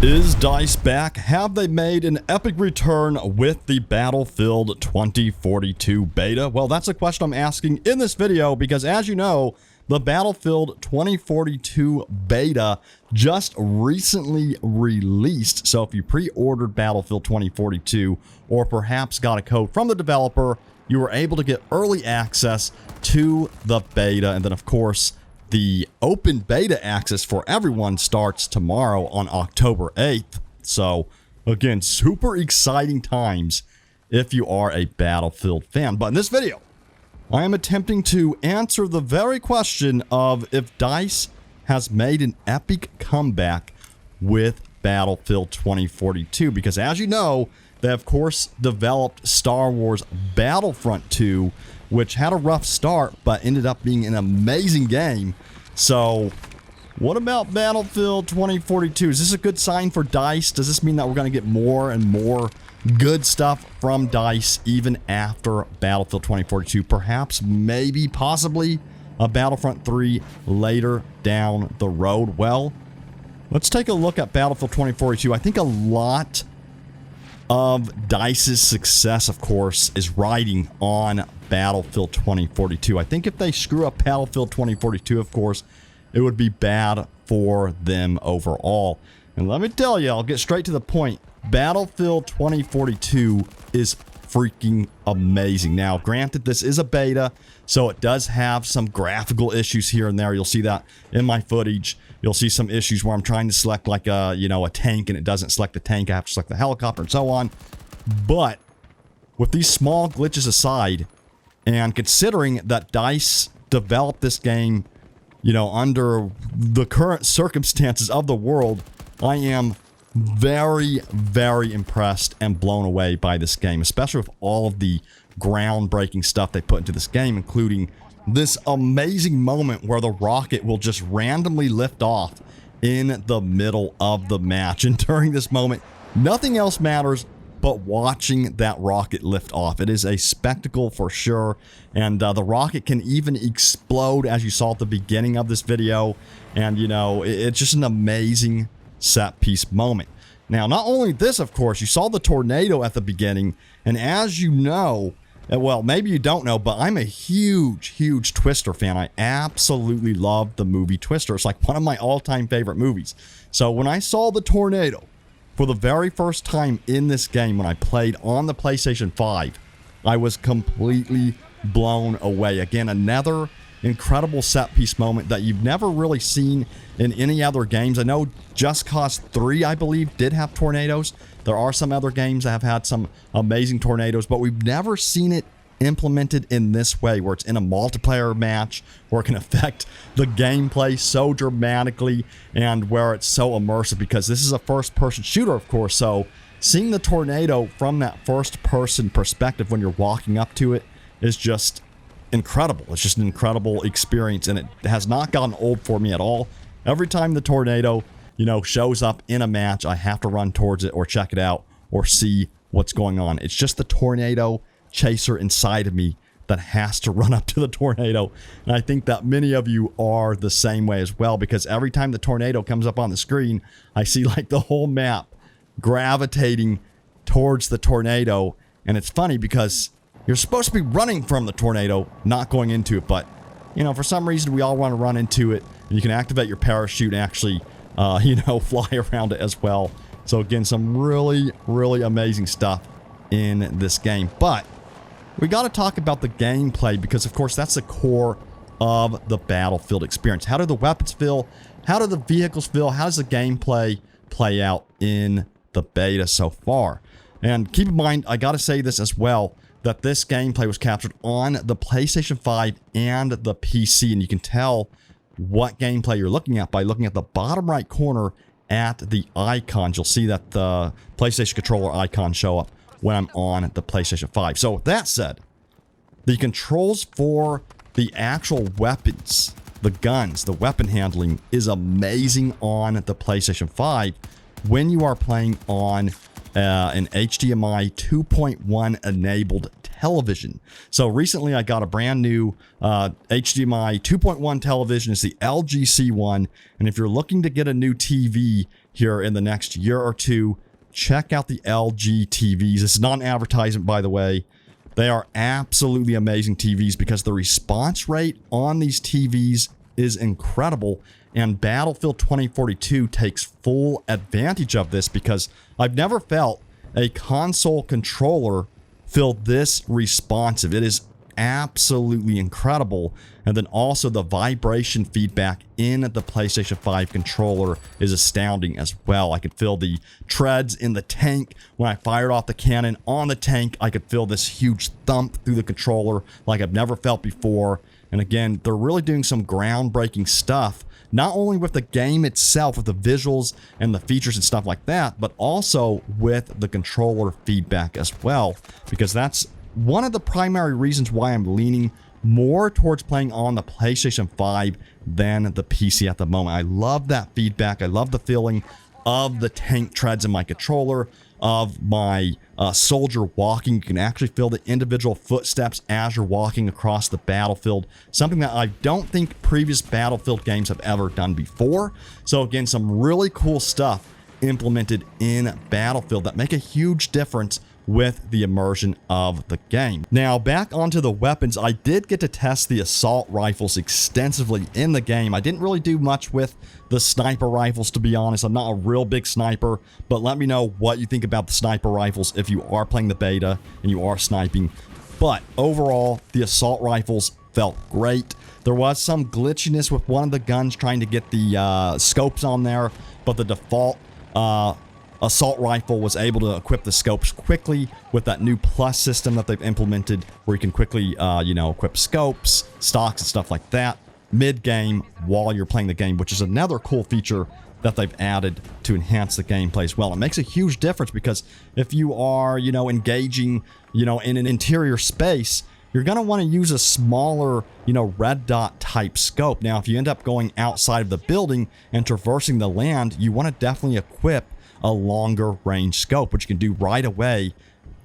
Is DICE back? Have they made an epic return with the Battlefield 2042 beta? Well, that's a question I'm asking in this video because, as you know, the Battlefield 2042 beta just recently released. So if you pre-ordered Battlefield 2042 or perhaps got a code from the developer, you were able to get early access to the beta. And then, of course, the open beta access for everyone starts tomorrow on October 8th. So, again, super exciting times if you are a Battlefield fan. But in this video, I am attempting to answer the very question of if DICE has made an epic comeback with Battlefield 2042. Because as you know, they of course developed Star Wars Battlefront 2, which had a rough start, but ended up being an amazing game. So, what about Battlefield 2042? Is this a good sign for DICE? Does this mean that we're going to get more and more good stuff from DICE even after Battlefield 2042? Perhaps, maybe, possibly a Battlefront 3 later down the road. Well, let's take a look at Battlefield 2042. I think a lot of DICE's success, of course, is riding on Battlefield 2042. I think if they screw up Battlefield 2042, of course, it would be bad for them overall. And let me tell you, I'll get straight to the point. Battlefield 2042 is freaking amazing. Now, granted, this is a beta, so it does have some graphical issues here and there. You'll see that in my footage. You'll see some issues where I'm trying to select like a, a tank and it doesn't select the tank. I have to select the helicopter and so on. But with these small glitches aside, and considering that DICE developed this game, under the current circumstances of the world, I am very, very impressed and blown away by this game, especially with all of the groundbreaking stuff they put into this game, including this amazing moment where the rocket will just randomly lift off in the middle of the match. And during this moment, nothing else matters but watching that rocket lift off. It is a spectacle for sure. And the rocket can even explode, as you saw at the beginning of this video. And, it's just an amazing set piece moment. Now, not only this, of course, you saw the tornado at the beginning. And as you know, well, maybe you don't know, but I'm a huge, huge Twister fan. I absolutely love the movie Twister. It's like one of my all-time favorite movies. So when I saw the tornado for the very first time in this game, when I played on the PlayStation 5, I was completely blown away. Again, another incredible set piece moment that you've never really seen in any other games. I know Just Cause 3, I believe, did have tornadoes. There are some other games that have had some amazing tornadoes, but we've never seen it implemented in this way, where it's in a multiplayer match, where it can affect the gameplay so dramatically, and where it's so immersive, because this is a first-person shooter, of course. So seeing the tornado from that first-person perspective when you're walking up to it is just incredible. It's just an incredible experience, and it has not gotten old for me at all. Every time the tornado, shows up in a match, I have to run towards it or check it out or see what's going on. It's just the tornado chaser inside of me that has to run up to the tornado. And I think that many of you are the same way as well, because every time the tornado comes up on the screen, I see like the whole map gravitating towards the tornado. And it's funny because you're supposed to be running from the tornado, not going into it. But, for some reason, we all want to run into it. And you can activate your parachute and actually, fly around it as well. So, again, some really, really amazing stuff in this game. But we got to talk about the gameplay because, of course, that's the core of the Battlefield experience. How do the weapons feel? How do the vehicles feel? How does the gameplay play out in the beta so far? And keep in mind, I got to say this as well, that this gameplay was captured on the PlayStation 5 and the PC. And you can tell what gameplay you're looking at by looking at the bottom right corner at the icons. You'll see that the PlayStation controller icon show up when I'm on the PlayStation 5. So with that said, the controls for the actual weapons, the guns, the weapon handling is amazing on the PlayStation 5 when you are playing on an HDMI 2.1 enabled television. So recently I got a brand new HDMI 2.1 television. It's the LG C1. And if you're looking to get a new TV here in the next year or two, check out the LG TVs. This is not an advertisement, by the way. They are absolutely amazing TVs because the response rate on these TVs is incredible. And Battlefield 2042 takes full advantage of this because I've never felt a console controller feel this responsive. It is absolutely incredible. And then also the vibration feedback in the PlayStation 5 controller is astounding as well. I could feel the treads in the tank when I fired off the cannon on the tank. I could feel this huge thump through the controller like I've never felt before. And again, they're really doing some groundbreaking stuff, not only with the game itself, with the visuals and the features and stuff like that, but also with the controller feedback as well, because that's one of the primary reasons why I'm leaning more towards playing on the PlayStation 5 than the PC at the moment. I love that feedback. I love the feeling of the tank treads in my controller, of my soldier walking. You can actually feel the individual footsteps as you're walking across the battlefield, something that I don't think previous Battlefield games have ever done before. So again, some really cool stuff implemented in Battlefield that make a huge difference with the immersion of the game. Now, back onto the weapons, I did get to test the assault rifles extensively in the game. I didn't really do much with the sniper rifles, to be honest. I'm not a real big sniper, but let me know what you think about the sniper rifles if you are playing the beta and you are sniping. But overall, the assault rifles felt great. There was some glitchiness with one of the guns trying to get the scopes on there, but the default assault rifle was able to equip the scopes quickly with that new plus system that they've implemented, where you can quickly, equip scopes, stocks, and stuff like that mid-game while you're playing the game, which is another cool feature that they've added to enhance the gameplay as well. It makes a huge difference because if you are, engaging, in an interior space, you're going to want to use a smaller, red dot type scope. Now, if you end up going outside of the building and traversing the land, you want to definitely equip a longer range scope, which you can do right away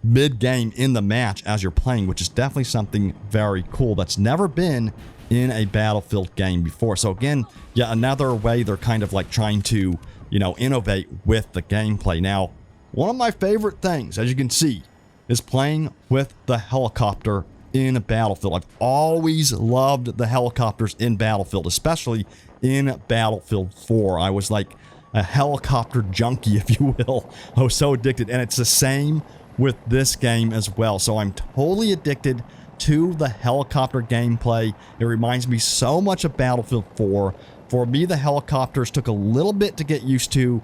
mid-game in the match as you're playing, which is definitely something very cool that's never been in a Battlefield game before. So again, yeah, another way they're kind of like trying to, innovate with the gameplay. Now, one of my favorite things, as you can see, is playing with the helicopter in Battlefield. I've always loved the helicopters in Battlefield, especially in Battlefield 4. I was like a helicopter junkie, if you will. I was so addicted, and it's the same with this game as well. So I'm totally addicted to the helicopter gameplay. It reminds me so much of Battlefield 4. For me, the helicopters took a little bit to get used to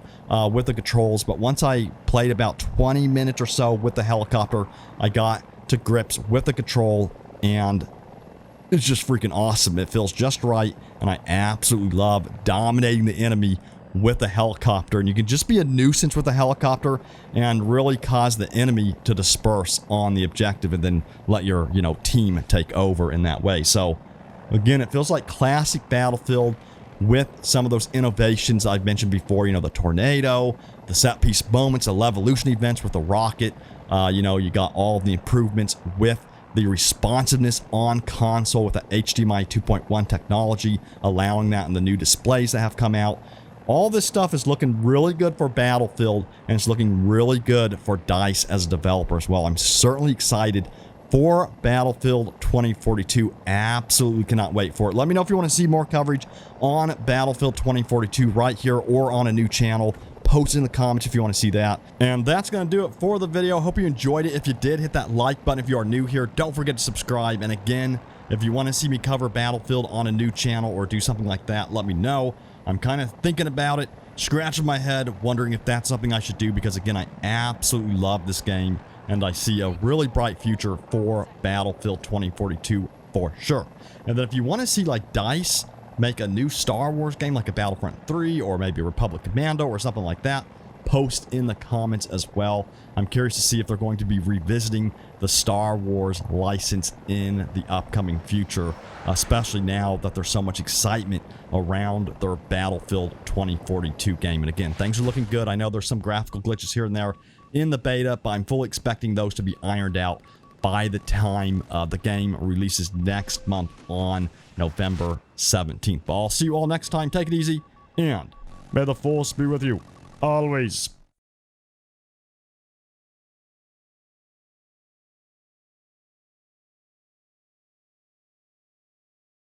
with the controls, but once I played about 20 minutes or so with the helicopter, I got to grips with the control, and it's just freaking awesome. It feels just right, and I absolutely love dominating the enemy with the helicopter. And you can just be a nuisance with the helicopter and really cause the enemy to disperse on the objective and then let your, team take over in that way. So again, it feels like classic Battlefield with some of those innovations I've mentioned before, the tornado, the set piece moments, the Levolution events with the rocket. You got all the improvements with the responsiveness on console with the HDMI 2.1 technology, allowing that in the new displays that have come out. All this stuff is looking really good for Battlefield, and it's looking really good for DICE as a developer as well. I'm certainly excited for Battlefield 2042. Absolutely cannot wait for it. Let me know if you want to see more coverage on Battlefield 2042 right here or on a new channel. Post in the comments if you want to see that. And that's going to do it for the video. Hope you enjoyed it. If you did, hit that like button. If you are new here, don't forget to subscribe. And again, if you want to see me cover Battlefield on a new channel or do something like that, let me know. I'm kind of thinking about it, scratching my head, wondering if that's something I should do, because again, I absolutely love this game and I see a really bright future for Battlefield 2042 for sure. And then if you want to see like DICE make a new Star Wars game like a Battlefront 3 or maybe Republic Commando or something like that, post in the comments as well. I'm curious to see if they're going to be revisiting the Star Wars license in the upcoming future, especially now that there's so much excitement around their Battlefield 2042 game. And again, things are looking good. I know there's some graphical glitches here and there in the beta, but I'm fully expecting those to be ironed out by the time the game releases next month on November 17th. But I'll see you all next time. Take it easy, and may the force be with you always.